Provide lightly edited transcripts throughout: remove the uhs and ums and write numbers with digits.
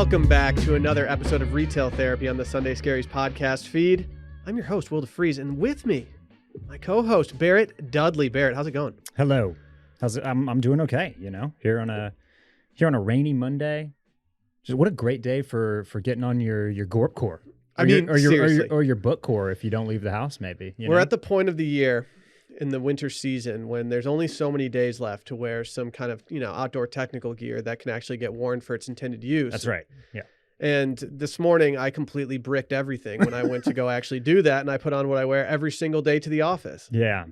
Welcome back to another episode of Retail Therapy on the Sunday Scaries podcast feed. I'm your host, Will DeFries, and with me, my co-host, Barrett Dudley. Barrett, how's it going? Hello. How's it? I'm doing okay. You know, here on a rainy Monday. Just what a great day for getting on your Gorp core. Or your book core if you don't leave the house. Maybe we're at the point of the year in the winter season when there's only so many days left to wear some kind of outdoor technical gear that can actually get worn for its intended use. That's right. Yeah. And this morning I completely bricked everything when I went to go actually do that, and I put on what I wear every single day to the office. Yeah.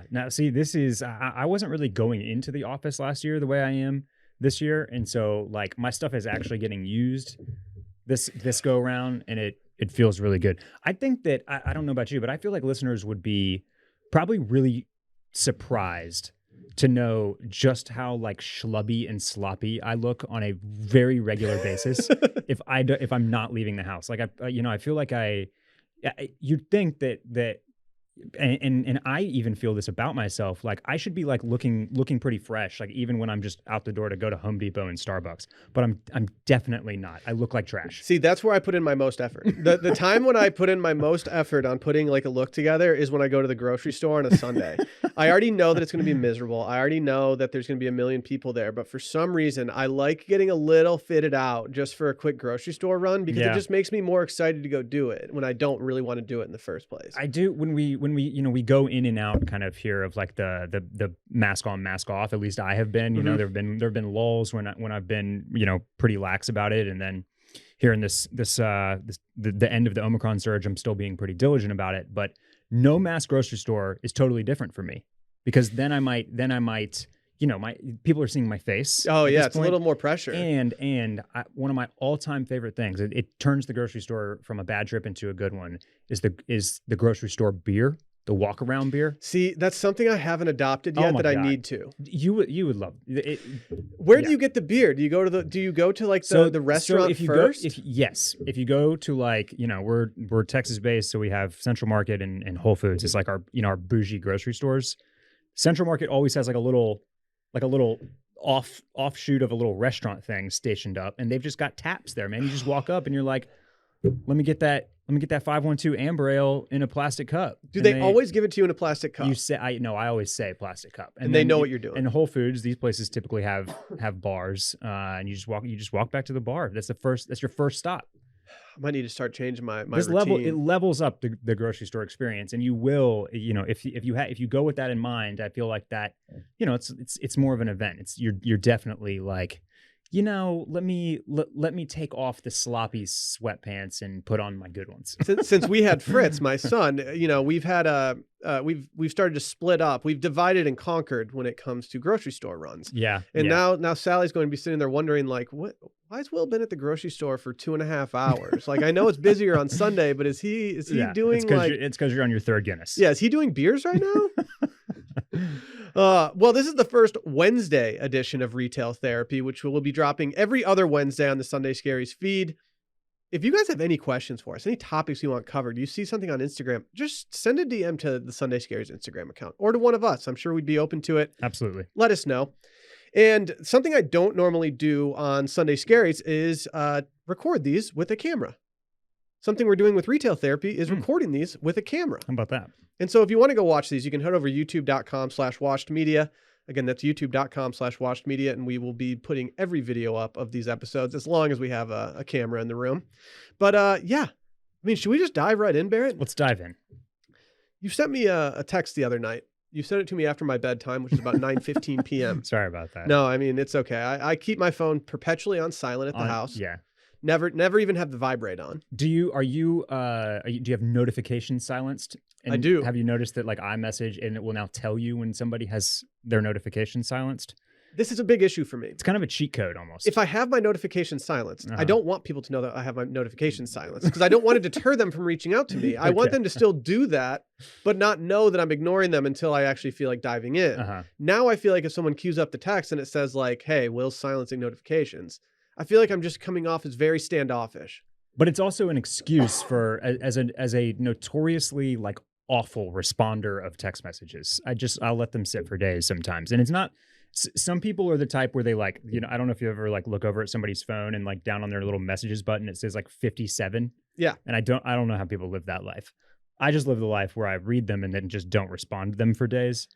Now, see, this is I wasn't really going into the office last year the way I am this year, and so like my stuff is actually getting used this go around, and it feels really good. I think that I don't know about you, but I feel like listeners would be probably really surprised to know just how like schlubby and sloppy I look on a very regular basis if I'm not leaving the house. Like I feel like you'd think that and I even feel this about myself. Like I should be like looking pretty fresh, like even when I'm just out the door to go to Home Depot and Starbucks. But I'm definitely not. I look like trash. See, that's where I put in my most effort. The time when I put in my most effort on putting like a look together is when I go to the grocery store on a Sunday. I already know that it's going to be miserable. I already know that there's going to be a million people there. But for some reason, I like getting a little fitted out just for a quick grocery store run because it just makes me more excited to go do it when I don't really want to do it in the first place. I do when we go in and out kind of here of like the mask on, mask off. At least I have been. You know, there have been lulls when I've been pretty lax about it, and then here in the end of the Omicron surge, I'm still being pretty diligent about it. But no mask grocery store is totally different for me because then I might my people are seeing my face. Oh yeah, it's a little more pressure. And one of my all-time favorite things, it turns the grocery store from a bad trip into a good one, is the grocery store beer. The walk-around beer. See, that's something I haven't adopted yet that God. I need to. You would love it. Where do you get the beer? Do you go to the restaurant first? If you go to like, we're Texas based, so we have Central Market and Whole Foods. It's like our bougie grocery stores. Central Market always has like a little offshoot of a little restaurant thing stationed up, and they've just got taps there, man. You just walk up and you're like, let me get that 512 Amber Ale in a plastic cup. Do they always give it to you in a plastic cup? I always say plastic cup. And they know what you're doing. And Whole Foods, these places typically have bars, and you just walk back to the bar. That's your first stop. I might need to start changing my routine. It levels up the grocery store experience, and you will, if you go with that in mind, I feel like that, it's more of an event. You're definitely like, let me take off the sloppy sweatpants and put on my good ones. Since we had Fritz, my son, we've had we've started to split up. We've divided and conquered when it comes to grocery store runs. Yeah. And now Sally's going to be sitting there wondering like, why has Will been at the grocery store for 2.5 hours? Like I know it's busier on Sunday, but is he doing it's because you're on your third Guinness. Yeah, is he doing beers right now? Well, this is the first Wednesday edition of Retail Therapy, which will be dropping every other Wednesday on the Sunday Scaries feed. If you guys have any questions for us, any topics you want covered, you see something on Instagram, just send a DM to the Sunday Scaries Instagram account or to one of us. I'm sure we'd be open to it. Absolutely. Let us know. And something I don't normally do on Sunday Scaries is record these with a camera. Something we're doing with Retail Therapy is recording these with a camera. How about that? And so if you want to go watch these, you can head over to youtube.com/washedmedia. Again, that's youtube.com/washedmedia. And we will be putting every video up of these episodes as long as we have a camera in the room. But yeah, I mean, should we just dive right in, Barrett? Let's dive in. You sent me a text the other night. You sent it to me after my bedtime, which is about 9:15 p.m. Sorry about that. No, I mean, it's okay. I keep my phone perpetually on silent at the house. Yeah. Never even have the vibrate on. Do you have notifications silenced? And I do. Have you noticed that like iMessage and it will now tell you when somebody has their notifications silenced? This is a big issue for me. It's kind of a cheat code almost. If I have my notifications silenced, I don't want people to know that I have my notifications silenced because I don't want to deter them from reaching out to me. I want them to still do that, but not know that I'm ignoring them until I actually feel like diving in. Now I feel like if someone queues up the text and it says like, hey, Will's silencing notifications, I feel like I'm just coming off as very standoffish. But it's also an excuse for as a notoriously like awful responder of text messages. I'll let them sit for days sometimes. And it's not Some people are the type where they like, I don't know if you ever like look over at somebody's phone and like down on their little messages button, it says like 57. Yeah. And I don't know how people live that life. I just live the life where I read them and then just don't respond to them for days.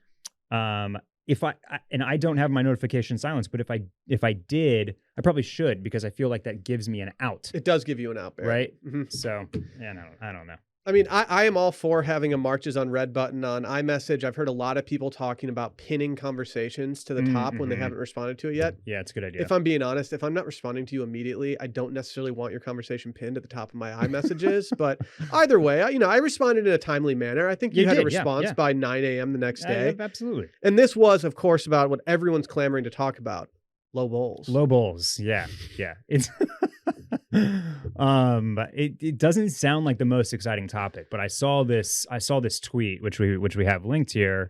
If I don't have my notification silenced, but if I did, I probably should, because I feel like that gives me an out. It does give you an out, Barry. Right? Mm-hmm. So, yeah, no, I don't know. I mean, I am all for having a marches on red button on iMessage. I've heard a lot of people talking about pinning conversations to the top when they haven't responded to it yet. Yeah, it's a good idea. If I'm being honest, if I'm not responding to you immediately, I don't necessarily want your conversation pinned at the top of my iMessages. But either way, I responded in a timely manner. I think you had a response by 9 a.m. the next day. Absolutely. And this was, of course, about what everyone's clamoring to talk about. Low bowls. Low bowls. Yeah. Yeah. It's it doesn't sound like the most exciting topic, but I saw this tweet, which we have linked here.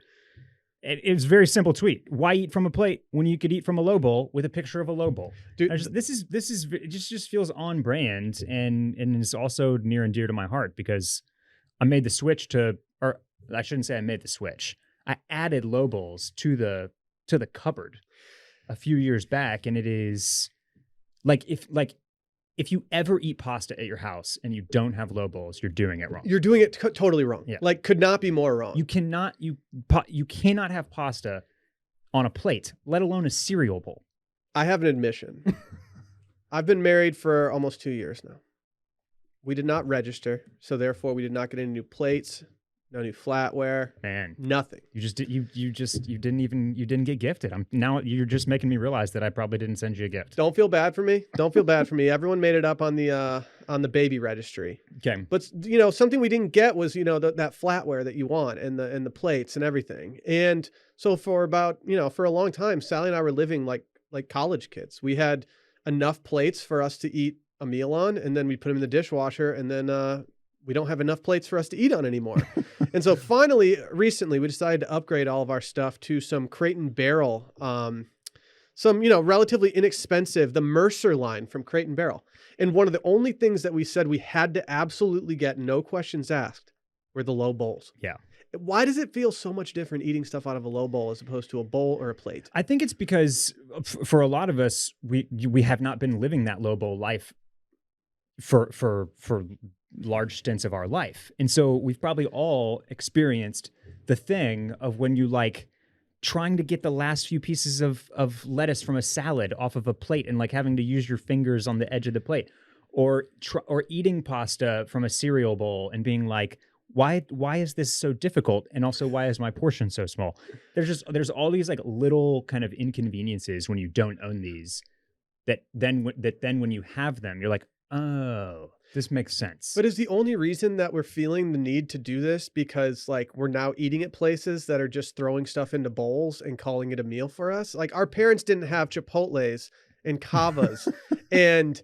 It's a very simple tweet. Why eat from a plate when you could eat from a low bowl, with a picture of a low bowl? Dude, it just feels on brand, and it's also near and dear to my heart, because I made the switch or I shouldn't say I made the switch. I added low bowls to the cupboard a few years back, and it is if you ever eat pasta at your house and you don't have low bowls, you're doing it wrong. You're doing it totally wrong. Yeah. Like, could not be more wrong. You cannot have pasta on a plate, let alone a cereal bowl. I have an admission. I've been married for almost 2 years now. We did not register, so therefore we did not get any new plates, no new flatware, nothing. You didn't get gifted. Now you're just making me realize that I probably didn't send you a gift. Don't feel bad for me. Don't feel bad for me. Everyone made it up on the baby registry. Okay. But something we didn't get was that flatware that you want, and the plates and everything. And so for about for a long time, Sally and I were living like college kids. We had enough plates for us to eat a meal on, and then we put them in the dishwasher, and then we don't have enough plates for us to eat on anymore. And so finally, recently, we decided to upgrade all of our stuff to some Crate and Barrel, some, relatively inexpensive, the Mercer line from Crate and Barrel. And one of the only things that we said we had to absolutely get, no questions asked, were the low bowls. Yeah. Why does it feel so much different eating stuff out of a low bowl as opposed to a bowl or a plate? I think it's because for a lot of us, we have not been living that low bowl life for large stints of our life. And so we've probably all experienced the thing of when you like trying to get the last few pieces of lettuce from a salad off of a plate and like having to use your fingers on the edge of the plate, or eating pasta from a cereal bowl and being like, why is this so difficult? And also, why is my portion so small? There's all these like little kind of inconveniences when you don't own these, that then when you have them, you're like, oh, this makes sense. But is the only reason that we're feeling the need to do this because like we're now eating at places that are just throwing stuff into bowls and calling it a meal for us? Like, our parents didn't have Chipotles and Cavas and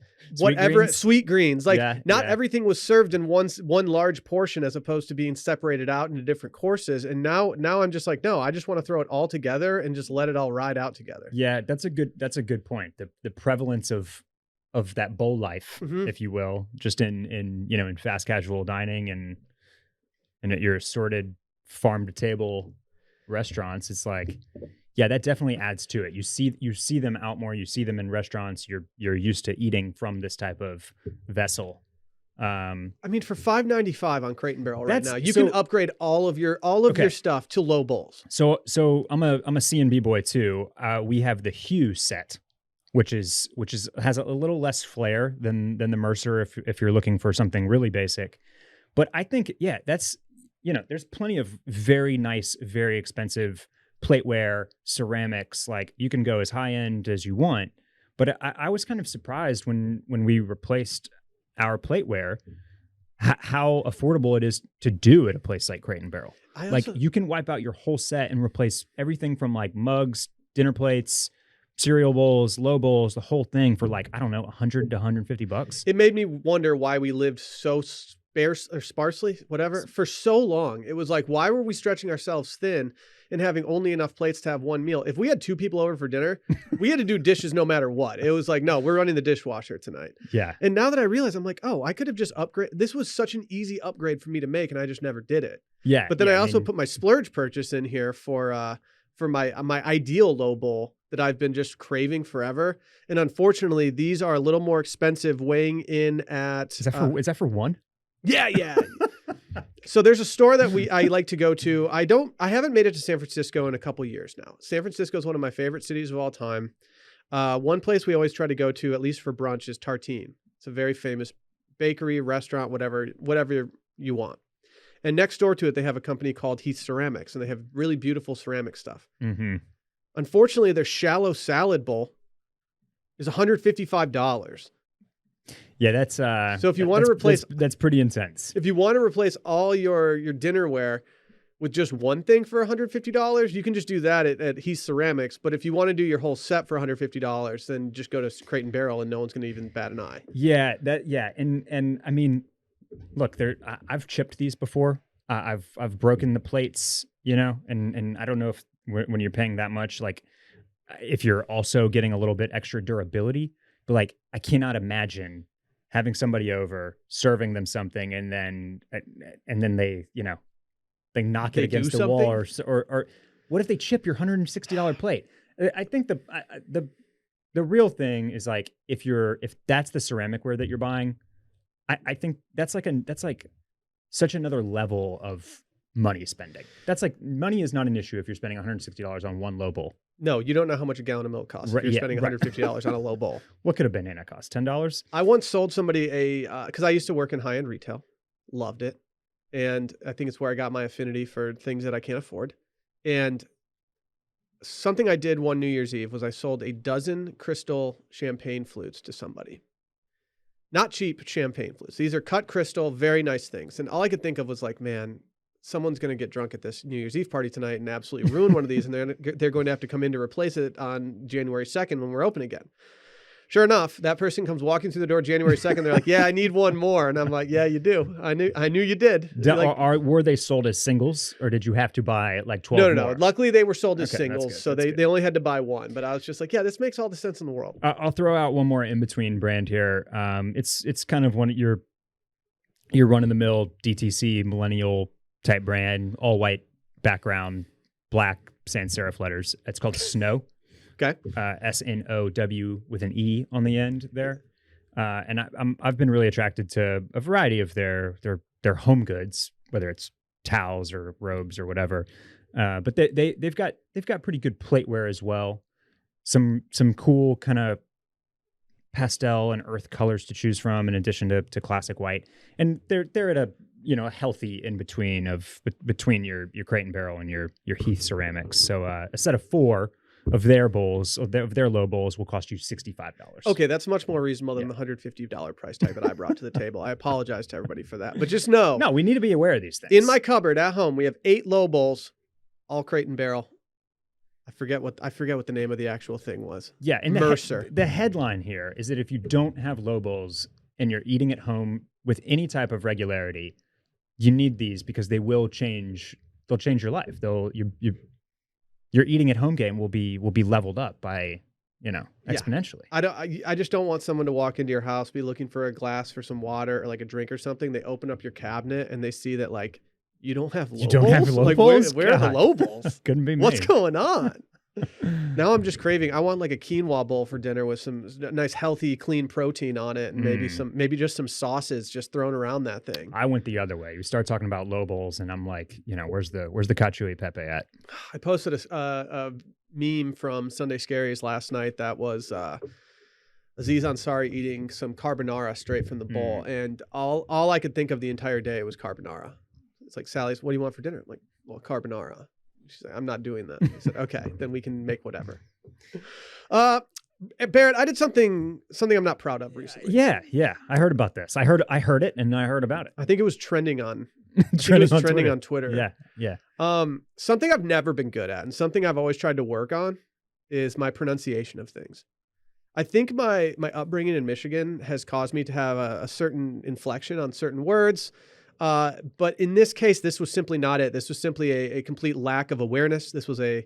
sweet greens. Like, not everything was served in one large portion as opposed to being separated out into different courses. And now I'm just like, no, I just want to throw it all together and just let it all ride out together. Yeah, that's a good point. The prevalence of that bowl life, if you will, just in fast casual dining and at your assorted farm to table restaurants, it's like, yeah, that definitely adds to it. You see them out more. You see them in restaurants. You're used to eating from this type of vessel. I mean, for $5.95 on Crate and Barrel right now, you can upgrade all of your stuff to low bowls. So I'm a C&B boy too. We have the Hue set, which has a little less flair than the Mercer if you're looking for something really basic. But I think, yeah, that's, there's plenty of very nice, very expensive plateware, ceramics. Like, you can go as high end as you want. But I was kind of surprised when we replaced our plateware, how affordable it is to do at a place like Crate and Barrel. Like, you can wipe out your whole set and replace everything from like mugs, dinner plates, cereal bowls, low bowls, the whole thing for like, I don't know, $100 to $150. It made me wonder why we lived so sparsely, whatever, for so long. It was like, why were we stretching ourselves thin and having only enough plates to have one meal? If we had 2 people over for dinner, we had to do dishes no matter what. It was like, no, we're running the dishwasher tonight. Yeah. And now that I realize, I'm like, oh, I could have just upgraded. This was such an easy upgrade for me to make, and I just never did it. Yeah. But then I also put my splurge purchase in here for my ideal low bowl, that I've been just craving forever. And unfortunately, these are a little more expensive, weighing in at... Is that for one? Yeah. So there's a store that I like to go to. I haven't made it to San Francisco in a couple years now. San Francisco is one of my favorite cities of all time. One place we always try to go to, at least for brunch, is Tartine. It's a very famous bakery, restaurant, whatever you want. And next door to it, they have a company called Heath Ceramics, and they have really beautiful ceramic stuff. Mm-hmm. Unfortunately, their shallow salad bowl is $155. Yeah, that's so if you want to replace, that's pretty intense. If you want to replace all your dinnerware with just one thing for $150, you can just do that at Heath Ceramics. But if you want to do your whole set for $150, then just go to Crate and Barrel, and no one's going to even bat an eye. Yeah, and I mean, look, I've chipped these before. I've broken the plates, and I don't know if when you're paying that much, like if you're also getting a little bit extra durability, but like I cannot imagine having somebody over, serving them something, and then they they knock it against the wall, or what if they chip your $160 plate? I think the real thing is like if that's the ceramic ware that you're buying, I think that's like such another level of money spending. That's like money is not an issue if you're spending $160 on one low bowl. No, you don't know how much a gallon of milk costs if you're spending $150 on a low bowl. What could a banana cost? $10? I once sold somebody because I used to work in high-end retail. Loved it. And I think it's where I got my affinity for things that I can't afford. And something I did one New Year's Eve was I sold a dozen crystal champagne flutes to somebody. Not cheap champagne flutes. These are cut crystal, very nice things. And all I could think of was like, man, someone's going to get drunk at this New Year's Eve party tonight and absolutely ruin one of these, and they're going to have to come in to replace it on January 2nd when we're open again. Sure enough, that person comes walking through the door January 2nd. They're like, yeah, I need one more. And I'm like, yeah, you do. I knew you did. Were they sold as singles, or did you have to buy like 12 No. more? Luckily, they were sold as singles, so they only had to buy one. But I was just like, yeah, this makes all the sense in the world. I'll throw out one more in-between brand here. It's kind of one of your run-of-the-mill DTC millennial type brand, all white background, black sans serif letters. It's called Snow. Okay. SNOW with an E on the end there. And I've been really attracted to a variety of their home goods, whether it's towels or robes or whatever. But they've got pretty good plateware as well. Some cool kind of pastel and earth colors to choose from, in addition to classic white. And they're at a healthy in between between your Crate and Barrel and your Heath Ceramics. So a set of 4 of their bowls, of their low bowls, will cost you $65. Okay, that's much more reasonable than the $150 price tag that I brought to the table. I apologize to everybody for that, but just know. No, we need to be aware of these things. In my cupboard at home, we have 8 low bowls, all Crate and Barrel. I forget what the name of the actual thing was. Yeah, and Mercer. The headline here is that if you don't have low bowls and you're eating at home with any type of regularity, you need these because they will change. They'll change your life. Your eating at home game will be leveled up by, exponentially. I just don't want someone to walk into your house, be looking for a glass for some water or like a drink or something. They open up your cabinet and they see that like you don't have low bowls. Where are the low bowls? Couldn't be me. What's going on? Now I'm just craving. I want like a quinoa bowl for dinner with some nice, healthy, clean protein on it, and maybe just some sauces just thrown around that thing. I went the other way. You start talking about low bowls, and I'm like, where's the cacio e pepe at? I posted a meme from Sunday Scaries last night that was Aziz Ansari eating some carbonara straight from the bowl, and all I could think of the entire day was carbonara. It's like, Sally's, what do you want for dinner? I'm like, well, carbonara. She's like, I'm not doing that. I said, okay, then we can make whatever. Barrett, I did something I'm not proud of recently. Yeah. I heard about this. I heard it, and I heard about it. I think it was trending on trending on Twitter. Yeah. Something I've never been good at, and something I've always tried to work on, is my pronunciation of things. I think my upbringing in Michigan has caused me to have a certain inflection on certain words. But in this case, this was simply not it. This was simply a complete lack of awareness. This was a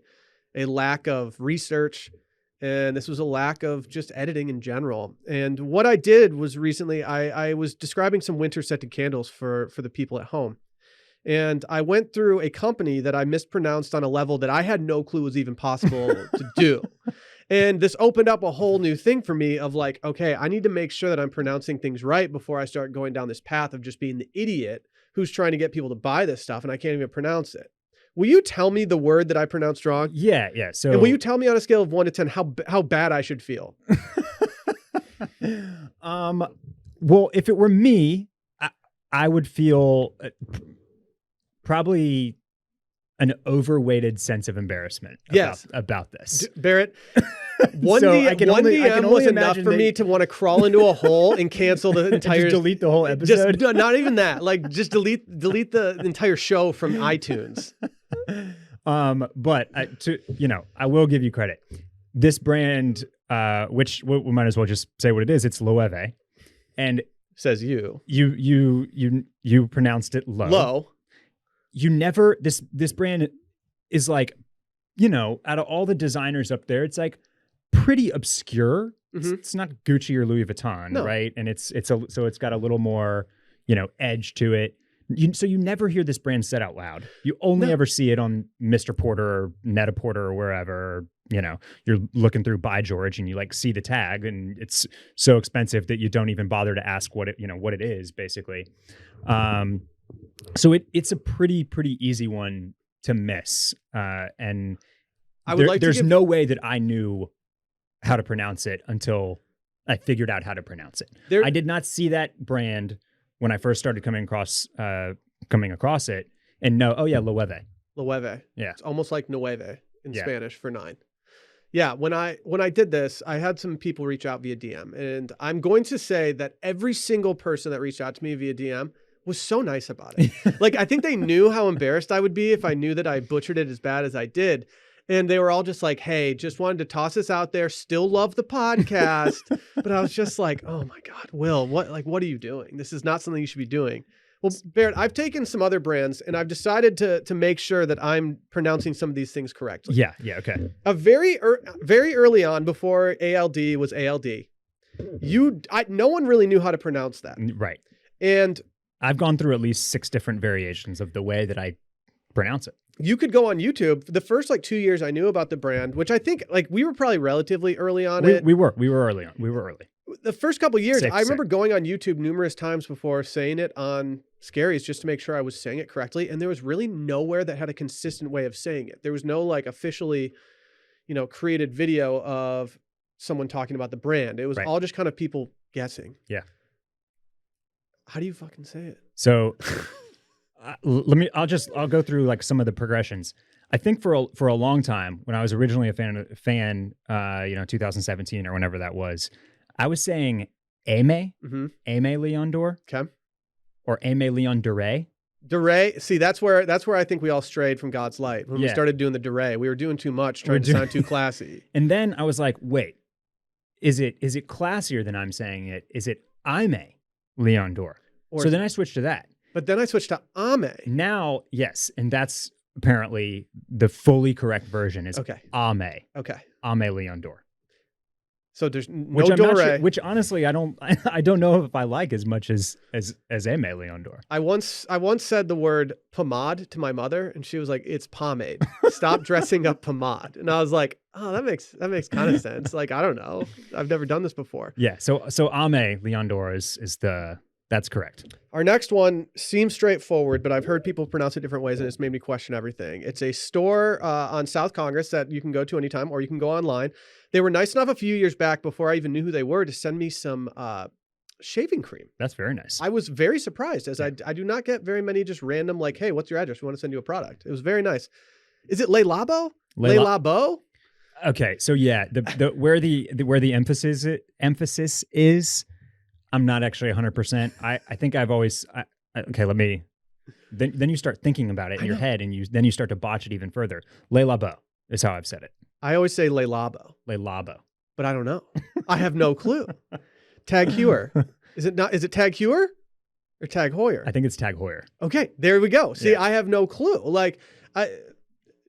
lack of research, and this was a lack of just editing in general. And what I did was recently, I was describing some winter scented candles for the people at home. And I went through a company that I mispronounced on a level that I had no clue was even possible to do. And this opened up a whole new thing for me of like, okay, I need to make sure that I'm pronouncing things right before I start going down this path of just being the idiot who's trying to get people to buy this stuff and I can't even pronounce it. Will you tell me the word that I pronounced wrong? Yeah. So, and will you tell me on a scale of 1 to 10 how bad I should feel? Well, if it were me, I would feel probably an overweighted sense of embarrassment about this. Barrett, one So DM was enough for me to want to crawl into a hole and cancel the entire... just delete the whole episode? Just, not even that. Like, just delete the entire show from iTunes. But I will give you credit. This brand, which we might as well just say what it is. It's Loewe, and says you pronounced it low. You never this brand is like, out of all the designers up there, it's like pretty obscure. Mm-hmm. It's not Gucci or Louis Vuitton, right? And it's got a little more edge to it. So you never hear this brand said out loud. You only ever see it on Mr. Porter or Net-a-Porter or wherever. You're looking through By George and you like see the tag and it's so expensive that you don't even bother to ask what it is, basically. So it's a pretty easy one to miss. And there's no way that I knew how to pronounce it until I figured out how to pronounce it. I did not see that brand when I first started coming across it and know, oh yeah, Loewe. Loewe. Yeah. It's almost like nueve in Spanish for 9. Yeah, when I did this, I had some people reach out via DM, and I'm going to say that every single person that reached out to me via DM was so nice about it. Like, I think they knew how embarrassed I would be if I knew that I butchered it as bad as I did. And they were all just like, hey, just wanted to toss this out there. Still love the podcast. But I was just like, oh my God, Will, what are you doing? This is not something you should be doing. Well, Barrett, I've taken some other brands and I've decided to make sure that I'm pronouncing some of these things correctly. Yeah, okay. Very early on, before ALD was ALD, no one really knew how to pronounce that. Right. And I've gone through at least 6 different variations of the way that I pronounce it. You could go on YouTube. The first 2 years I knew about the brand, which I think we were probably relatively early on. We were early on. We were early. The first couple of years, I remember going on YouTube numerous times before saying it on Scaries just to make sure I was saying it correctly. And there was really nowhere that had a consistent way of saying it. There was no officially, created video of someone talking about the brand. It was all just kind of people guessing. Yeah. How do you fucking say it? So I'll go through some of the progressions. I think for a long time, when I was originally a fan, 2017 or whenever that was, I was saying Aime, Aime Leon Dore, okay, or Aime Leon Dore. Dore. See, that's where I think we all strayed from God's light when we started doing the Dore. We were doing too much, trying to sound too classy. And then I was like, wait, is it classier than I'm saying it? Is it Aime Leon Dore? So then I switched to that. But then I switched to Aime. Now, yes, and that's apparently the fully correct version is Aime. Okay. Aime Leon Dore. So there's no Dore. Which honestly, I don't know if I like as much as Aime Leon Dore. I once said the word pomade to my mother, and she was like, "It's pomade. Stop dressing up pomade." And I was like, "Oh, that makes kind of sense." I don't know. I've never done this before. Yeah. So Aime Leon Dore that's correct. Our next one seems straightforward, but I've heard people pronounce it different ways, and it's made me question everything. It's a store on South Congress that you can go to anytime, or you can go online. They were nice enough a few years back, before I even knew who they were, to send me some shaving cream. That's very nice. I was very surprised, as I do not get very many just random hey, what's your address? We want to send you a product. It was very nice. Is it Le Labo? Le Labo? Okay, so yeah, the where the emphasis is. I'm not actually 100%. I think I've always let me. Then you start thinking about it in your head, and you start to botch it even further. Le Labo is how I've said it. I always say Le Labo. Le Labo, but I don't know. I have no clue. Tag Heuer. Is it not? Is it Tag Heuer or Tag Heuer? I think it's Tag Heuer. Okay, there we go. See, I have no clue.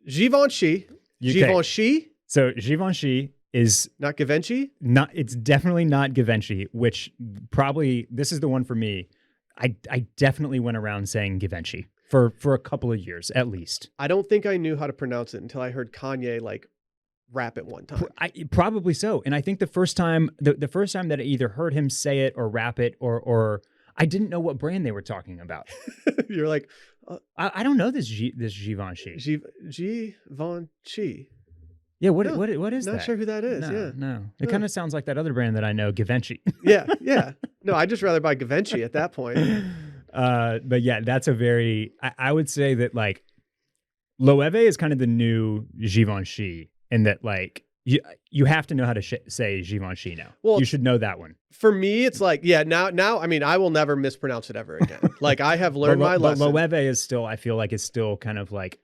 Givenchy. Givenchy. So Givenchy is not Givenchy? It's definitely not Givenchy, which probably this is the one for me. I definitely went around saying Givenchy for a couple of years at least. I don't think I knew how to pronounce it until I heard Kanye rap it one time. Probably so. And I think the first time that I either heard him say it or rap it or I didn't know what brand they were talking about. You're like, I don't know this Givenchy. Givenchy. Yeah, what No, is that? Not sure who that is. No, Yeah. no. It kind of sounds like that other brand that I know, Givenchy. Yeah. No, I'd just rather buy Givenchy at that point. But yeah, that's a very. I would say that like Loewe is kind of the new Givenchy, in that like you have to know how to say Givenchy now. Well, you should know that one. For me, it's like, yeah, now, I mean, I will never mispronounce it ever again. Like I have learned my lesson. But Loewe is still, I feel like it's still kind of like,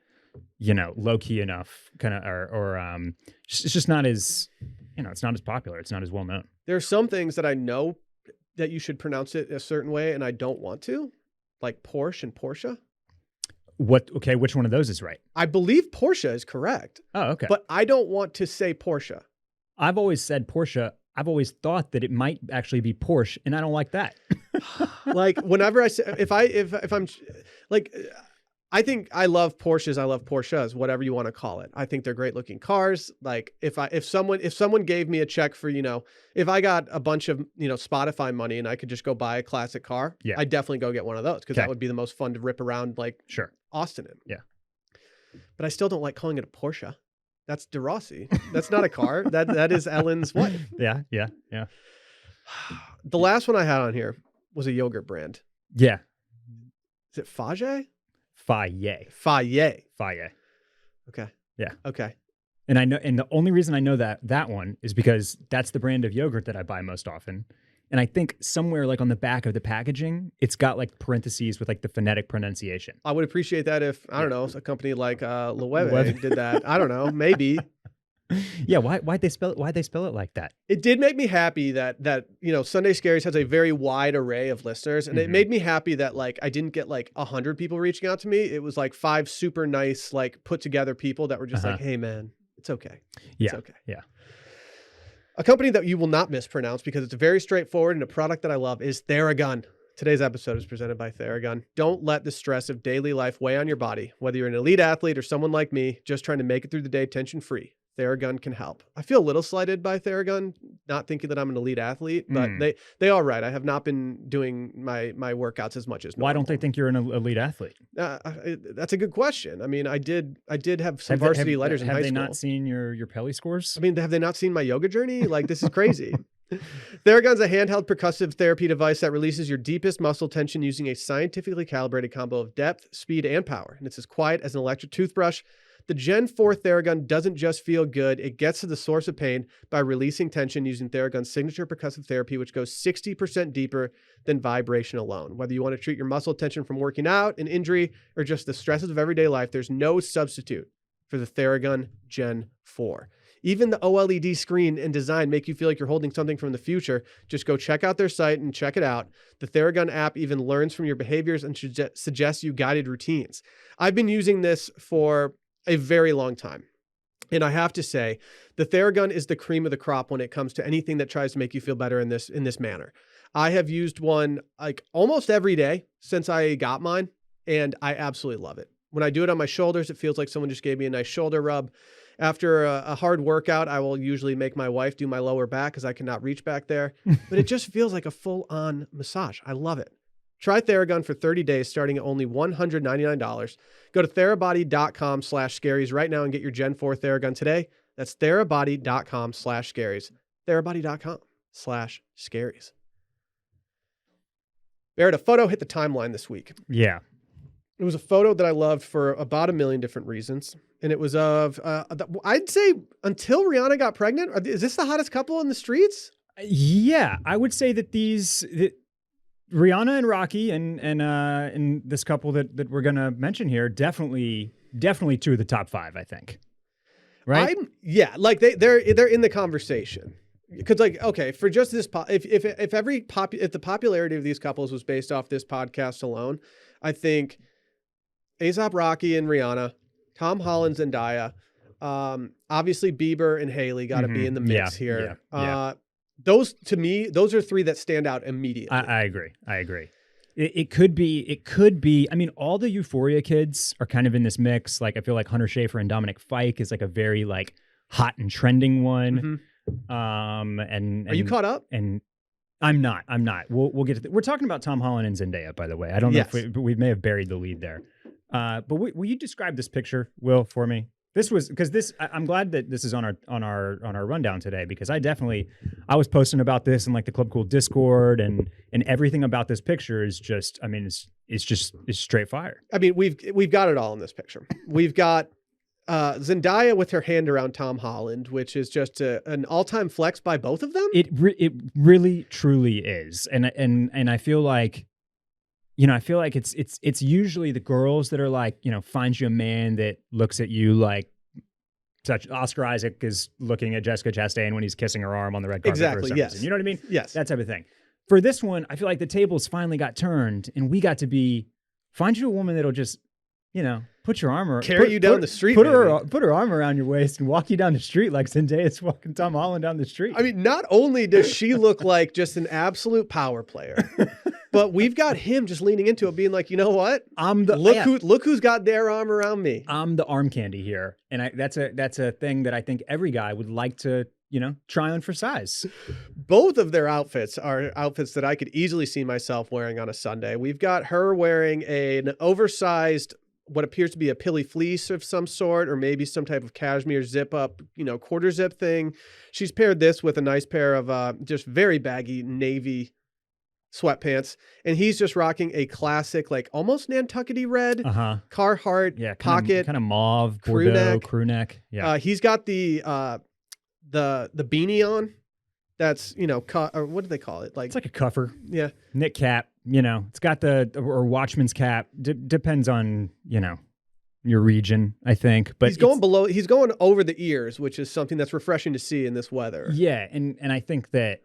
low key enough, kind of, or it's just not as, it's not as popular. It's not as well known. There are some things that I know that you should pronounce it a certain way, and I don't want to, like Porsche and Porsche. Okay, which one of those is right? I believe Porsche is correct. Oh, okay. But I don't want to say Porsche. I've always said Porsche. I've always thought that it might actually be Porsche, and I don't like that. Like whenever I say, if I'm like, I think I love Porsches. I love Porsches, whatever you want to call it. I think they're great looking cars. Like if someone gave me a check for, if I got a bunch of, Spotify money and I could just go buy a classic car, yeah, I'd definitely go get one of those because that would be the most fun to rip around like sure. Austin in. Yeah. But I still don't like calling it a Porsche. That's De Rossi. That's not a car. That is Ellen's wife. Yeah. The last one I had on here was a yogurt brand. Yeah. Is it Fage? Faye. Okay. Yeah. Okay. And I know, and the only reason I know that one is because that's the brand of yogurt that I buy most often. And I think somewhere like on the back of the packaging, it's got like parentheses with like the phonetic pronunciation. I would appreciate that if, I don't know, a company like Loewe did that. I don't know, maybe. Yeah, why'd they spell it like that? It did make me happy that Sunday Scaries has a very wide array of listeners, and it made me happy that like I didn't get like 100 people reaching out to me. It was like 5 super nice, like put together people that were just like, "Hey man, it's okay. Yeah, it's okay." Yeah. A company that you will not mispronounce because it's very straightforward and a product that I love is Theragun. Today's episode is presented by Theragun. Don't let the stress of daily life weigh on your body. Whether you're an elite athlete or someone like me, just trying to make it through the day tension-free, Theragun can help. I feel a little slighted by Theragun, not thinking that I'm an elite athlete, but they are right. I have not been doing my workouts as much as normal. Why don't they think you're an elite athlete? That's a good question. I mean, I did have some varsity letters in high school. Have they not seen your Pelly scores? I mean, have they not seen my yoga journey? Like, this is crazy. Theragun's a handheld percussive therapy device that releases your deepest muscle tension using a scientifically calibrated combo of depth, speed, and power. And it's as quiet as an electric toothbrush. The Gen 4 Theragun doesn't just feel good, it gets to the source of pain by releasing tension using Theragun's signature percussive therapy, which goes 60% deeper than vibration alone. Whether you want to treat your muscle tension from working out, an injury, or just the stresses of everyday life, there's no substitute for the Theragun Gen 4. Even the OLED screen and design make you feel like you're holding something from the future. Just go check out their site and check it out. The Theragun app even learns from your behaviors and suggests you guided routines. I've been using this for a very long time. And I have to say, the Theragun is the cream of the crop when it comes to anything that tries to make you feel better in this manner. I have used one like almost every day since I got mine, and I absolutely love it. When I do it on my shoulders, it feels like someone just gave me a nice shoulder rub. After a hard workout, I will usually make my wife do my lower back because I cannot reach back there. But it just feels like a full-on massage. I love it. Try Theragun for 30 days starting at only $199. Go to therabody.com/scaries right now and get your Gen 4 Theragun today. That's therabody.com/scaries. Therabody.com/scaries. Barrett, a photo hit the timeline this week. Yeah. It was a photo that I loved for about 1 million different reasons. And it was of, I'd say until Rihanna got pregnant, is this the hottest couple in the streets? Yeah, I would say that Rihanna and Rocky and this couple that we're gonna mention here definitely 2 of the top 5, I think. Right? Like they're in the conversation because like okay, for just this if the popularity of these couples was based off this podcast alone, I think A$AP Rocky and Rihanna, Tom Holland, Zendaya, obviously Bieber and Haley got to be in the mix here. Those to me, those are 3 that stand out immediately. I agree. It could be. I mean, all the Euphoria kids are kind of in this mix. Like, I feel like Hunter Schafer and Dominic Fike is like a very like hot and trending one. Mhm. And Are you caught up? And I'm not. We'll get to we're talking about Tom Holland and Zendaya, by the way. I don't know Yes. if we may have buried the lead there. But will you describe this picture, Will, for me? This was because I'm glad that this is on our rundown today, because I was posting about this in like the Club Cool Discord, and everything about this picture is just, I mean, it's straight fire. I mean, we've got it all in this picture. We've got Zendaya with her hand around Tom Holland, which is just an all-time flex by both of them. It really truly is, and I feel like, it's usually the girls that are like, find you a man that looks at you like such. Oscar Isaac is looking at Jessica Chastain when he's kissing her arm on the red carpet. Exactly. For Yes. reason. You know what I mean? Yes. That type of thing. For this one, I feel like the tables finally got turned, and we got to be find you a woman that'll just, put your arm around, carry you down the street. Put her arm around your waist and walk you down the street like Zendaya's walking Tom Holland down the street. I mean, not only does she look like just an absolute power player, but we've got him just leaning into it, being like, you know what? Look who's got their arm around me. I'm the arm candy here, and that's a thing that I think every guy would like to, try on for size. Both of their outfits are outfits that I could easily see myself wearing on a Sunday. We've got her wearing an oversized, what appears to be a pilly fleece of some sort, or maybe some type of cashmere zip up, quarter zip thing. She's paired this with a nice pair of just very baggy navy sweatpants, and he's just rocking a classic, like almost Nantucket-y red Carhartt pocket, kind of mauve crew neck. Yeah, he's got the beanie on. That's or what do they call it? Like, it's like a cuffer. Yeah, knit cap. It's got or watchman's cap. Depends on your region, I think. But he's going over the ears, which is something that's refreshing to see in this weather. Yeah, and I think that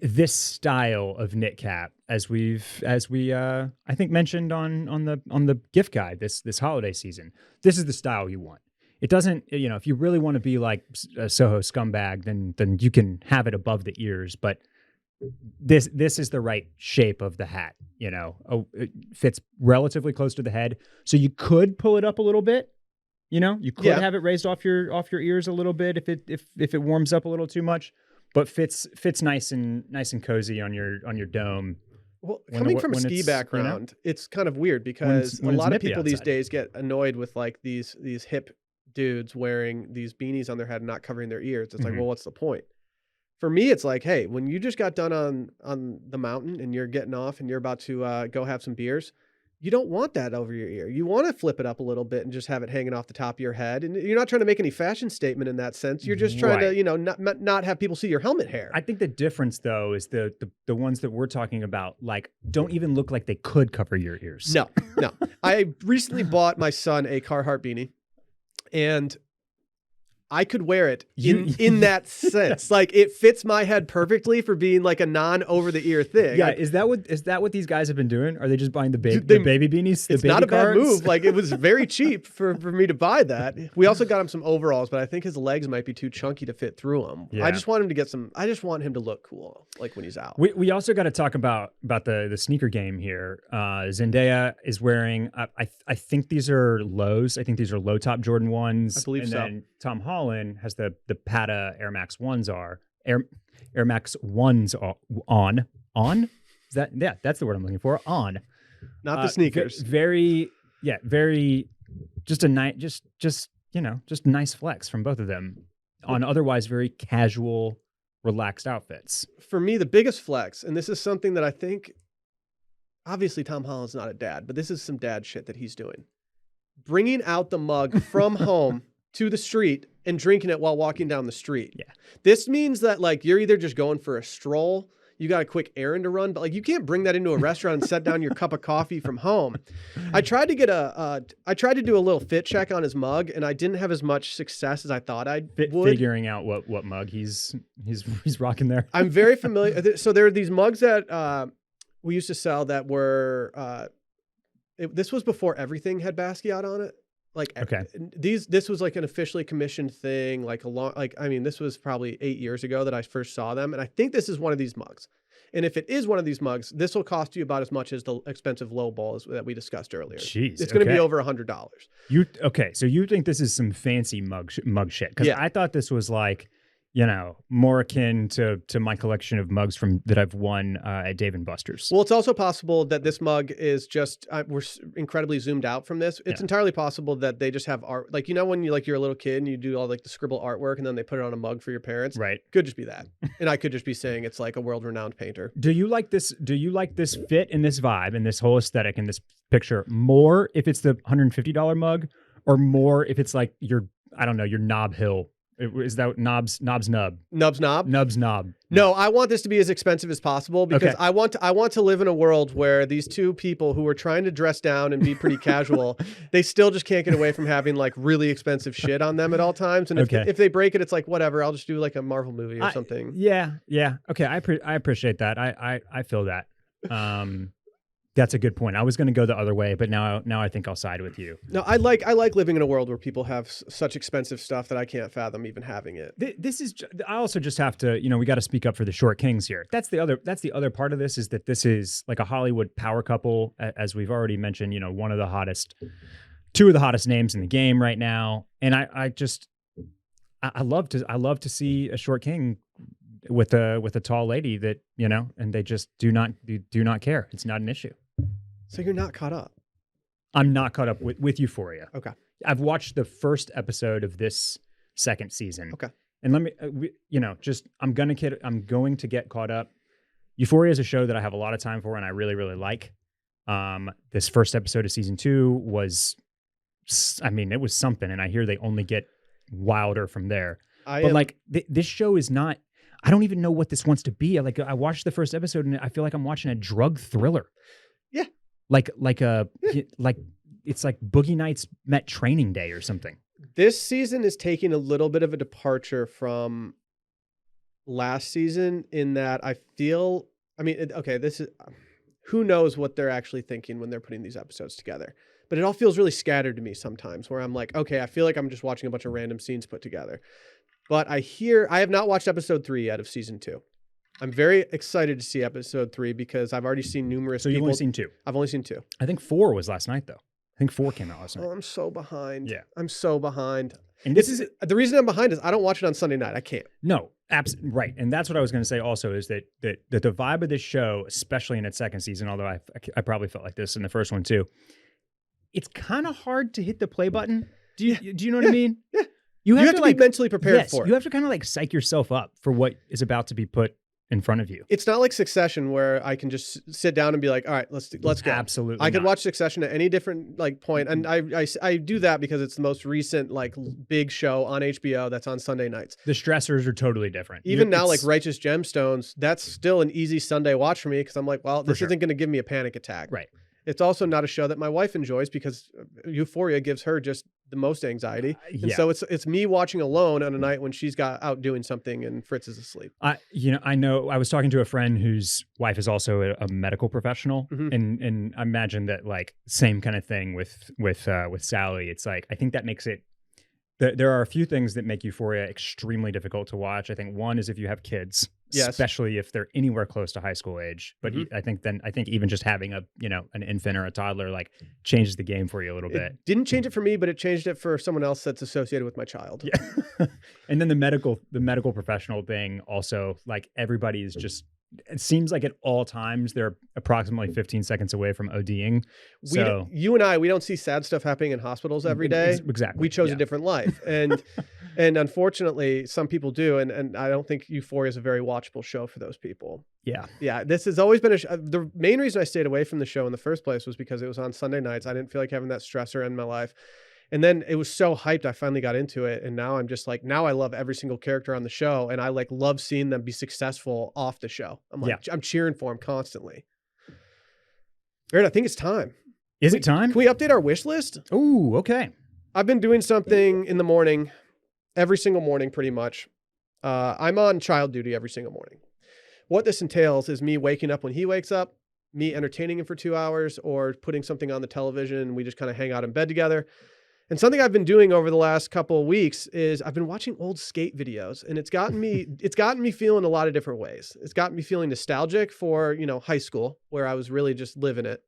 this style of knit cap, as we I think mentioned on the gift guide this holiday season, this is the style you want. It doesn't, if you really want to be like a Soho scumbag, then you can have it above the ears, but this is the right shape of the hat. It fits relatively close to the head, so you could pull it up a little bit. You could have it raised off your ears a little bit if it warms up a little too much, but fits nice and cozy on your dome. Well, coming from a ski background, it's kind of weird because a lot of people these days get annoyed with like these hip dudes wearing these beanies on their head and not covering their ears. It's like, well, what's the point? For me, it's like, hey, when you just got done on the mountain and you're getting off and you're about to go have some beers, you don't want that over your ear. You want to flip it up a little bit and just have it hanging off the top of your head. And you're not trying to make any fashion statement in that sense. You're just trying to, not have people see your helmet hair. I think the difference though is the ones that we're talking about, like, don't even look like they could cover your ears. No. I recently bought my son a Carhartt beanie, and I could wear it in that sense. Like, it fits my head perfectly for being like a non over the ear thing. Yeah, is that what these guys have been doing? Are they just buying the baby beanies? It's not a bad move. Like, it was very cheap for me to buy that. We also got him some overalls, but I think his legs might be too chunky to fit through them. Yeah. I just want him to get some. I just want him to look cool, like when he's out. We also got to talk about the sneaker game here. Zendaya is wearing. I think these are lows. I think these are low top Jordan 1s. I believe so. And then Tom Holland has the Pata Air Max 1s Air Max 1s are on. Is that, yeah, that's the word I'm looking for. On. Not the sneakers. Very just a nice just nice flex from both of them on otherwise very casual, relaxed outfits. For me, the biggest flex, and this is something that I think, obviously Tom Holland's not a dad, but this is some dad shit that he's doing. Bringing out the mug from home to the street and drinking it while walking down the street. Yeah. This means that, like, you're either just going for a stroll, you got a quick errand to run, but like, you can't bring that into a restaurant and set down your cup of coffee from home. I tried to do a little fit check on his mug, and I didn't have as much success as I thought I would. Figuring out what mug he's rocking there. I'm very familiar. So there are these mugs that we used to sell that were, this was before everything had Basquiat on it. Like Okay. this was like an officially commissioned thing, like I mean, this was probably 8 years ago that I first saw them. And I think this is one of these mugs. And if it is one of these mugs, this will cost you about as much as the expensive low balls that we discussed earlier. Jeez. It's going to be over $100. Okay? So you think this is some fancy mug shit? Because Yeah. I thought this was like, you know, more akin to my collection of mugs that I've won at Dave and Buster's. Well, it's also possible that this mug is just we're incredibly zoomed out from this. It's entirely possible that they just have art, like, you know, when you're a little kid and you do all like the scribble artwork and then they put it on a mug for your parents. Right. Could just be that, and I could just be saying it's like a world-renowned painter. Do you like this? Do you like this fit and this vibe and this whole aesthetic in this picture more if it's the $150 mug, or more if it's like your Knob Hill? Is that Nubs Knob? Nubs Knob? No, I want this to be as expensive as possible because I want to live in a world where these two people who are trying to dress down and be pretty casual, they still just can't get away from having like really expensive shit on them at all times. And if they break it, it's like, whatever, I'll just do like a Marvel movie or something. Yeah. Okay, I appreciate that. I feel that. That's a good point. I was going to go the other way, but now I think I'll side with you. No, I like living in a world where people have such expensive stuff that I can't fathom even having it. I also just have to, we got to speak up for the short kings here. That's the other part of this, is that this is like a Hollywood power couple, as we've already mentioned, two of the hottest names in the game right now. And I love to see a short king with a tall lady that, and they just do not care. It's not an issue. So you're not caught up? I'm not caught up with Euphoria. Okay. I've watched the first episode of this second season. Okay. And let me, I'm going to get caught up. Euphoria is a show that I have a lot of time for and I really, really like. This first episode of season 2 was, it was something. And I hear they only get wilder from there. This show is not, I don't even know what this wants to be. I watched the first episode and I feel like I'm watching a drug thriller. Yeah. Like it's like Boogie Nights met Training Day or something. This season is taking a little bit of a departure from last season in that I feel, this is, who knows what they're actually thinking when they're putting these episodes together. But it all feels really scattered to me sometimes, where I'm like, okay, I feel like I'm just watching a bunch of random scenes put together. But I have not watched episode 3 yet of season 2. I'm very excited to see episode 3 because I've already seen numerous people. So you've only seen 2? I've only seen 2. I think 4 was last night, though. I think 4 came out last night. Oh, I'm so behind. Yeah. I'm so behind. And the reason I'm behind is I don't watch it on Sunday night. I can't. No, right. And that's what I was going to say also, is that the vibe of this show, especially in its second season, although I probably felt like this in the first one too, it's kind of hard to hit the play button. Do you know what I mean? Yeah. You have to be mentally prepared for it. You have to kind of like psych yourself up for what is about to be put in front of you. It's not like Succession where I can just sit down and be like, all right, let's go. Absolutely. I could watch Succession at any different point. And I do that because it's the most recent like big show on HBO that's on Sunday nights. The stressors are totally different. Even now, like Righteous Gemstones, that's still an easy Sunday watch for me because I'm like, well, this isn't going to give me a panic attack. Right. It's also not a show that my wife enjoys because Euphoria gives her just the most anxiety. And so it's me watching alone on a night when she's out doing something and Fritz is asleep. I know I was talking to a friend whose wife is also a medical professional, and I imagine that like same kind of thing with Sally. It's like, I think that makes it, there are a few things that make Euphoria extremely difficult to watch. I think one is if you have kids, especially if they're anywhere close to high school age. But I think even just having an infant or a toddler like changes the game for you a little bit. It didn't change it for me, but it changed it for someone else that's associated with my child. Yeah. And then the medical professional thing also, like everybody is just, it seems like at all times they're approximately 15 seconds away from ODing. So you and I, we don't see sad stuff happening in hospitals every day. Exactly. We chose a different life. And unfortunately some people do. And I don't think Euphoria is a very watchable show for those people. Yeah. Yeah. This has always been the main reason I stayed away from the show in the first place was because it was on Sunday nights. I didn't feel like having that stressor in my life. And then it was so hyped, I finally got into it. And now I'm just like, now I love every single character on the show. And I like love seeing them be successful off the show. I'm like, I'm cheering for them constantly. Aaron, I think it's time. Is it time? Can we update our wish list? Oh, okay. I've been doing something in the morning, every single morning, pretty much. I'm on child duty every single morning. What this entails is me waking up when he wakes up, me entertaining him for 2 hours or putting something on the television. And we just kind of hang out in bed together. And something I've been doing over the last couple of weeks is I've been watching old skate videos, and it's gotten me feeling a lot of different ways. It's gotten me feeling nostalgic for, high school where I was really just living it.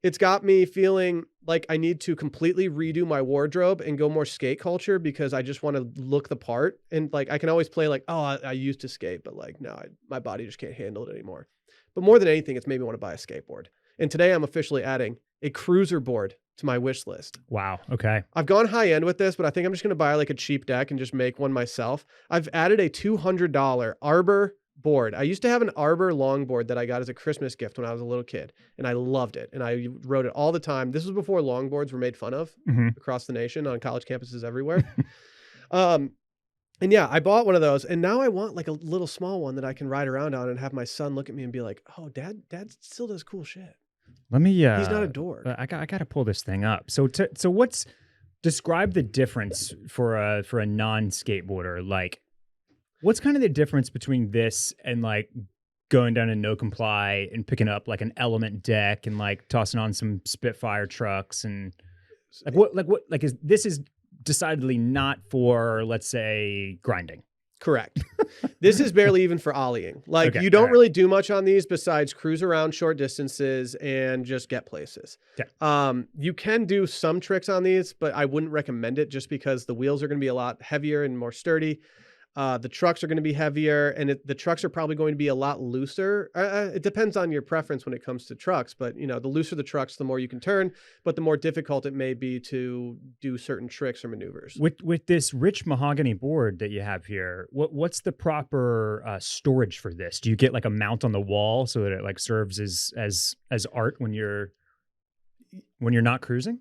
It's got me feeling like I need to completely redo my wardrobe and go more skate culture because I just want to look the part. And like, I can always play like, oh, I used to skate, but like, no, my body just can't handle it anymore. But more than anything, it's made me want to buy a skateboard. And today I'm officially adding a cruiser board to my wish list. Wow. Okay. I've gone high end with this, but I think I'm just going to buy like a cheap deck and just make one myself. I've added a $200 Arbor board. I used to have an Arbor longboard that I got as a Christmas gift when I was a little kid, and I loved it. And I rode it all the time. This was before longboards were made fun of across the nation on college campuses everywhere. And yeah, I bought one of those, and now I want like a little small one that I can ride around on and have my son look at me and be like, "Oh, dad still does cool shit." Let me. He's not a dork. I got to pull this thing up. So describe the difference for a non-skateboarder? Like, what's kind of the difference between this and like going down to No Comply and picking up like an Element deck and like tossing on some Spitfire trucks and like this is decidedly not for, let's say, grinding. Correct. This is barely even for ollieing. Like, Okay, you don't all right. really do much on these besides cruise around short distances and just get places. Okay. You can do some tricks on these, but I wouldn't recommend it just because the wheels are going to be a lot heavier and more sturdy. The trucks are going to be heavier, and the trucks are probably going to be a lot looser. It depends on your preference when it comes to trucks, but the looser the trucks, the more you can turn, but the more difficult it may be to do certain tricks or maneuvers. With this rich mahogany board that you have here, what's the proper storage for this? Do you get like a mount on the wall so that it like serves as art when you're not cruising?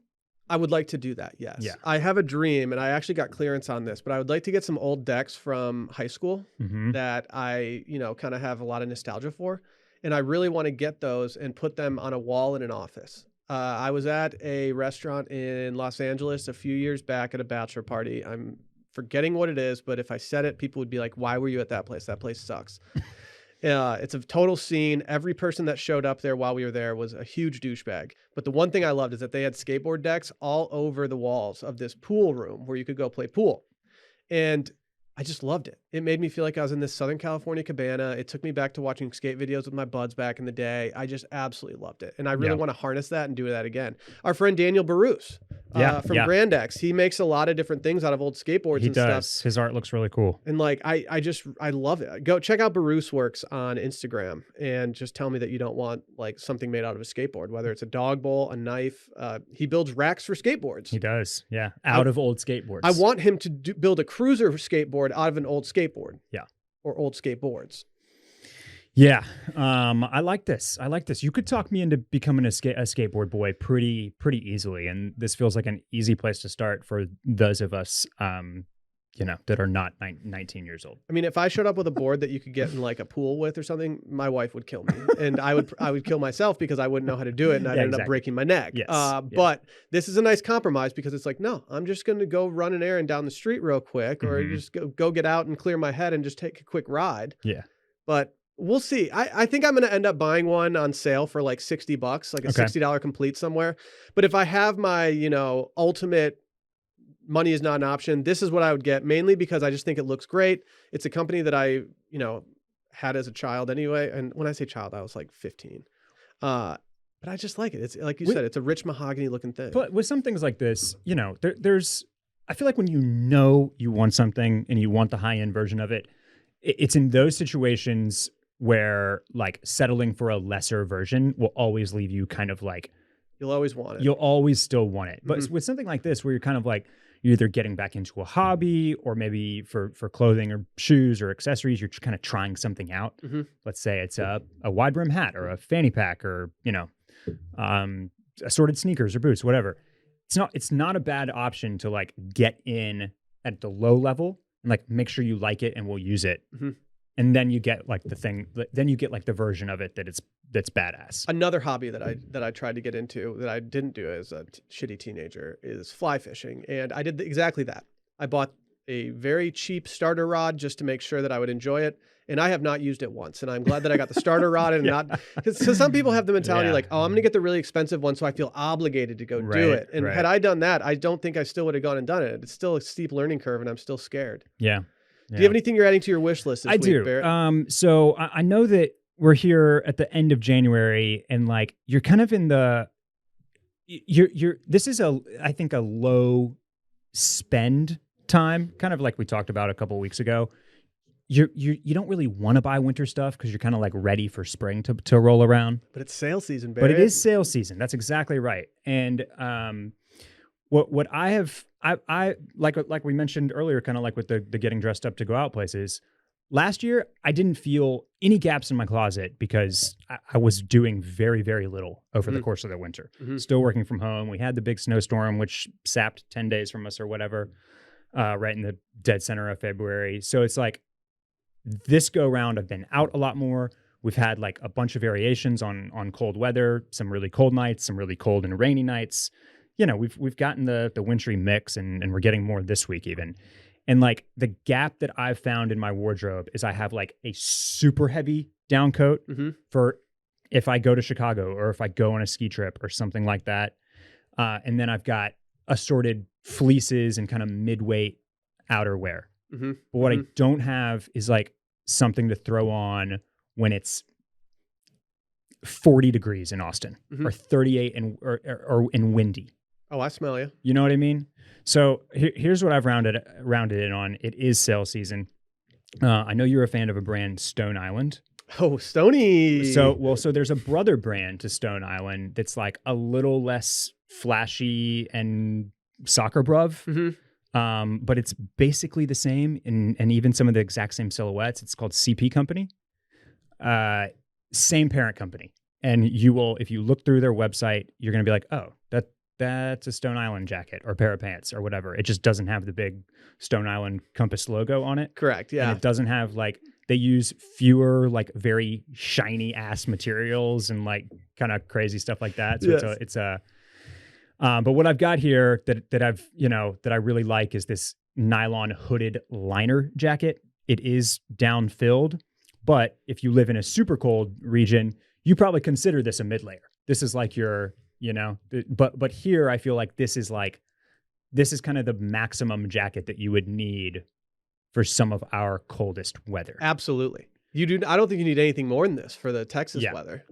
I would like to do that, yes. Yeah. I have a dream, and I actually got clearance on this, but I would like to get some old decks from high school that I, kind of have a lot of nostalgia for. And I really want to get those and put them on a wall in an office. I was at a restaurant in Los Angeles a few years back at a bachelor party. I'm forgetting what it is, but if I said it, people would be like, why were you at that place? That place sucks. It's a total scene. Every person that showed up there while we were there was a huge douchebag. But the one thing I loved is that they had skateboard decks all over the walls of this pool room where you could go play pool. And I just loved it. It made me feel like I was in this Southern California cabana. It took me back to watching skate videos with my buds back in the day. I just absolutely loved it. And I really want to harness that and do that again. Our friend Daniel Baruch from Grand X, he makes a lot of different things out of old skateboards He and does. stuff. His art looks really cool. And like, I love it. Go check out Baruch's works on Instagram and just tell me that you don't want like something made out of a skateboard, whether it's a dog bowl, a knife. He builds racks for skateboards. He does. Yeah. Out of old skateboards. I want him to build a cruiser skateboard out of an old skateboard. Yeah. Or old skateboards. Yeah. I like this. You could talk me into becoming a skateboard boy pretty easily. And this feels like an easy place to start for those of us, that are not 19 years old. I mean, if I showed up with a board that you could get in like a pool with or something, my wife would kill me, and I would kill myself because I wouldn't know how to do it, and I'd end up breaking my neck. Yes. But this is a nice compromise because it's like, no, I'm just going to go run an errand down the street real quick, or just go get out and clear my head and just take a quick ride. Yeah. But we'll see. I think I'm going to end up buying one on sale for like $60, like a $60 complete somewhere. But if I have my, ultimate money is not an option, this is what I would get, mainly because I just think it looks great. It's a company that I, had as a child anyway. And when I say child, I was like 15. But I just like it. It's like you said, it's a rich mahogany looking thing. But with some things like this, there's, I feel like when you want something and you want the high end version of it, it's in those situations where like settling for a lesser version will always leave you kind of like, you'll always want it. You'll always still want it. But with something like this, where you're kind of like, you're either getting back into a hobby, or maybe for clothing or shoes or accessories, you're kind of trying something out. Let's say it's a wide brim hat or a fanny pack, or assorted sneakers or boots, whatever. It's not a bad option to like get in at the low level and like make sure you like it and will use it. And then you get like the version of it that's badass. Another hobby that I tried to get into that I didn't do as a shitty teenager is fly fishing. And I did exactly that. I bought a very cheap starter rod just to make sure that I would enjoy it. and I have not used it once. And I'm glad that I got the starter rod and not, because so some people have the mentality like, oh, I'm going to get the really expensive one, so I feel obligated to go do it. And had I done that, I don't think I still would have gone and done it. It's still a steep learning curve, and I'm still scared. Yeah. Do you have anything you're adding to your wish list this week, do. Barrett? So I know that we're here at the end of January, and like you're kind of in the this is I think a low spend time, kind of like we talked about a couple of weeks ago. You don't really want to buy winter stuff because you're kind of like ready for spring to roll around. But it's sale season, Barrett. But it is sale season. That's exactly right. And what I like we mentioned earlier, kind of like with the getting dressed up to go out places. Last year, I didn't feel any gaps in my closet because I was doing very, very little over the course of the winter. Still working from home. We had the big snowstorm, which sapped 10 days from us or whatever, right in the dead center of February. So it's like this go round, I've been out a lot more. We've had like a bunch of variations on cold weather, some really cold nights, some really cold and rainy nights. You know, we've gotten the wintry mix, and we're getting more this week even. And like the gap that I've found in my wardrobe is I have like a super heavy down coat for if I go to Chicago or if I go on a ski trip or something like that. And then I've got assorted fleeces and kind of mid-weight outerwear. But what I don't have is like something to throw on when it's 40 degrees in Austin or 38 or in windy. Oh, I smell you. You know what I mean? So here's what I've rounded it on. It is sale season. I know you're a fan of a brand, Stone Island. Oh, Stony. So there's a brother brand to Stone Island that's like a little less flashy and soccer bruv. But it's basically the same and even some of the exact same silhouettes. It's called CP Company. Same parent company. And you will, if you look through their website, you're going to be like, oh, that's a Stone Island jacket or pair of pants or whatever. It just doesn't have the big Stone Island compass logo on it. Correct. Yeah. And it doesn't have like, they use fewer like very shiny ass materials and like kind of crazy stuff like that. So but what I've got here that I've, that I really like is this nylon hooded liner jacket. It is down filled, but if you live in a super cold region, you probably consider this a mid layer. This is like your, but here I feel like this is kind of the maximum jacket that you would need for some of our coldest weather. Absolutely. I don't think you need anything more than this for the Texas weather.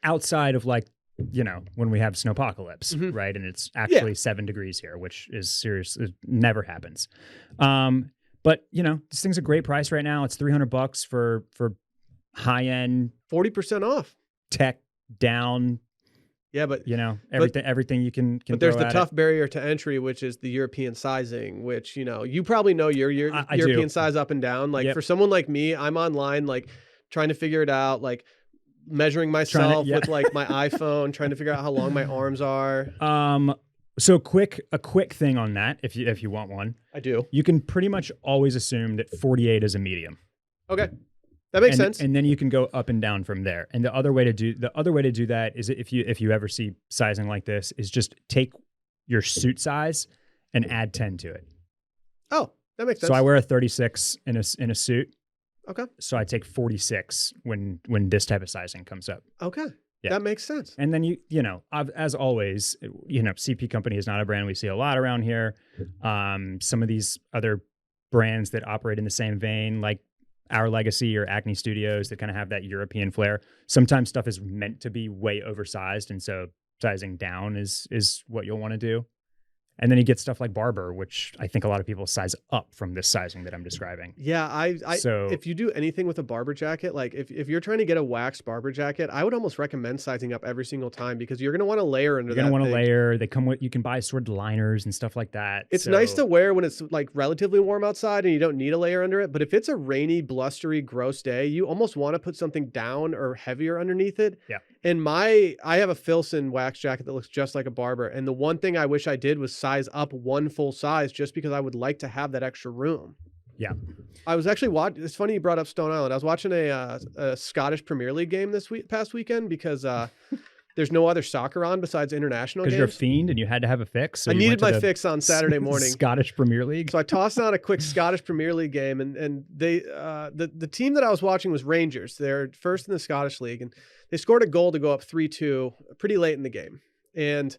Outside of like, when we have snowpocalypse, right? And it's actually 7 degrees here, which is serious. It never happens. But this thing's a great price right now. It's $300 for high end, 40% off, tech down. Yeah, but everything you can. But there's the tough barrier to entry, which is the European sizing. Which you probably know your European size up and down. Like for someone like me, I'm online like trying to figure it out, like measuring myself with like my iPhone, trying to figure out how long my arms are. So a quick thing on that, if you want one, I do. You can pretty much always assume that 48 is a medium. Okay. That makes sense. And then you can go up and down from there. And the other way to do that is if you ever see sizing like this is just take your suit size and add 10 to it. Oh, that makes sense. So I wear a 36 in a suit. Okay. So I take 46 when this type of sizing comes up. Okay. Yeah. That makes sense. And then as always, CP Company is not a brand we see a lot around here. Some of these other brands that operate in the same vein, like Our Legacy or Acne Studios, that kind of have that European flair. Sometimes stuff is meant to be way oversized, and so sizing down is what you'll want to do. And then you get stuff like Barber, which I think a lot of people size up from this sizing that I'm describing. Yeah, so if you do anything with a Barber jacket, like if you're trying to get a waxed Barber jacket, I would almost recommend sizing up every single time because you're going to want to layer under that. You're going to want to layer. They come with, you can buy assorted liners and stuff like that. It's nice to wear when it's like relatively warm outside and you don't need a layer under it. But if it's a rainy, blustery, gross day, you almost want to put something down or heavier underneath it. Yeah. And I have a Filson wax jacket that looks just like a Barber. And the one thing I wish I did was size up one full size just because I would like to have that extra room. Yeah. I was actually watching, it's funny you brought up Stone Island. I was watching a Scottish Premier League game past weekend because there's no other soccer on besides international games. Because you're a fiend and you had to have a fix. So I you needed went to my the fix on Saturday morning. Scottish Premier League. So I tossed on a quick Scottish Premier League game, and they the team that I was watching was Rangers. They're first in the Scottish League, and they scored a goal to go up 3-2 pretty late in the game. And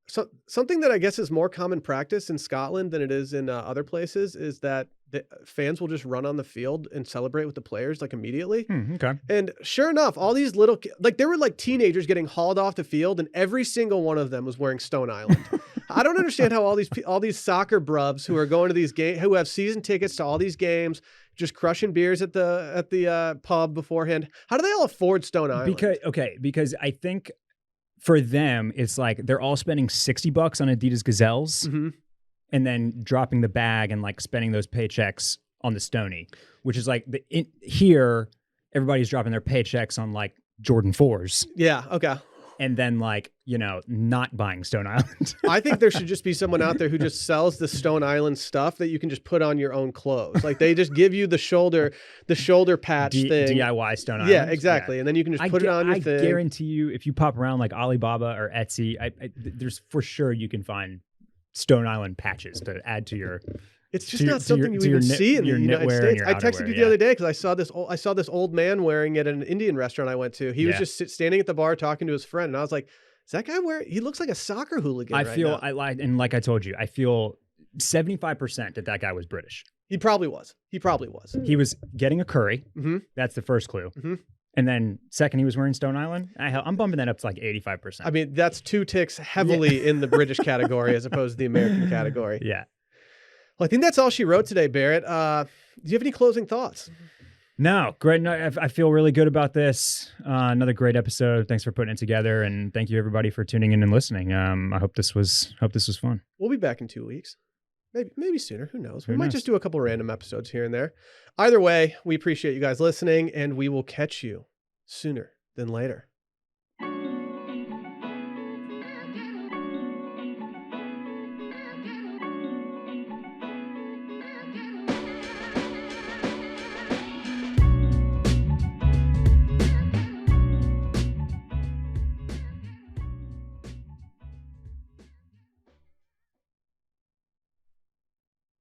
so something that I guess is more common practice in Scotland than it is in other places is that the fans will just run on the field and celebrate with the players like immediately. Okay. And sure enough, all these little, like there were like teenagers getting hauled off the field, and every single one of them was wearing Stone Island. I don't understand how all these soccer brubs who are going to these games, who have season tickets to all these games, just crushing beers at the pub beforehand. How do they all afford Stone Island? Because I think for them, it's like they're all spending $60 on Adidas Gazelles and then dropping the bag and like spending those paychecks on the Stony, which is like here, everybody's dropping their paychecks on like Jordan 4s. Yeah. Okay. And then like, not buying Stone Island. I think there should just be someone out there who just sells the Stone Island stuff that you can just put on your own clothes. Like they just give you the shoulder patch thing. DIY Stone Island. Yeah, exactly. Yeah. And then you can just put it on your thing. I guarantee you, if you pop around like Alibaba or Etsy, there's for sure you can find Stone Island patches to add to your... It's just not something you even see in the United States. I texted you the other day because I saw this old man wearing it at an Indian restaurant I went to. He was just standing at the bar talking to his friend, and I was like, "Is that guy wearing? He looks like a soccer hooligan." And like I told you, I feel 75% that guy was British. He probably was. He was getting a curry. Mm-hmm. That's the first clue. Mm-hmm. And then second, he was wearing Stone Island. I'm bumping that up to like 85%. I mean, that's 2 ticks heavily in the British category as opposed to the American category. Yeah. Well, I think that's all she wrote today, Barrett. Do you have any closing thoughts? No, great. No, I feel really good about this. Another great episode. Thanks for putting it together, and thank you everybody for tuning in and listening. I hope this was fun. We'll be back in 2 weeks, maybe sooner. Who knows? We might just do a couple random episodes here and there. Either way, we appreciate you guys listening, and we will catch you sooner than later.